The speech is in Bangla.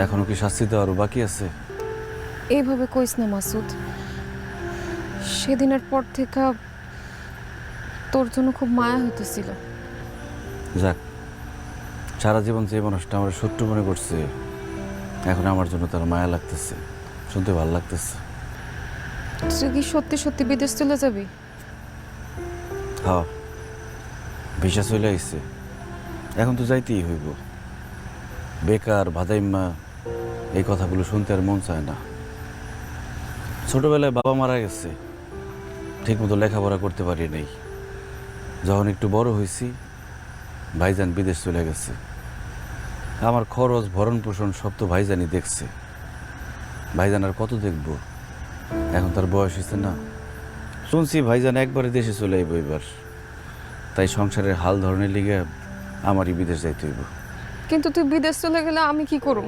এখনো কি শাস্তি দেওয়ারও বাকি আছে? এইভাবে কইস না মাসুদ। সেদিনের পর থেকে তোর জন্য খুব মায়া হইতেছিল। যাক, সারা জীবন যে মানুষটা আমার শত্রু মনে করছে, এখন আমার জন্য তার মায়া লাগতেছে, শুনতে ভালো লাগতেছে। তুই কি সত্যি সত্যি বিদেশ চলে যাবি? হ্যাঁ, ভিসা চলে আইছে, এখন তো যাইতেই হইব। বেকার ভাদাইম্মা এই কথাগুলো শুনতে আর মন চায় না। ছোটবেলায় বাবা মারা গেছে, ঠিকমতো লেখাপড়া করতে পারি নাই। যখন একটু বড় হয়েছি, ভাইজান বিদেশ চলে গেছে। আমার খরচ ভরণ পোষণ সব তো ভাইজানই দেখছে। ভাইজান আর কত দেখব, এখন তার বয়স হয়েছে না। শুনছি ভাইজান একবারে দেশে চলে আইব এবার, তাই সংসারের হাল ধরনের লিগে আমারই বিদেশ যাইতে হইব। কিন্তু তুই বিদেশ চলে গেলে আমি কি করব?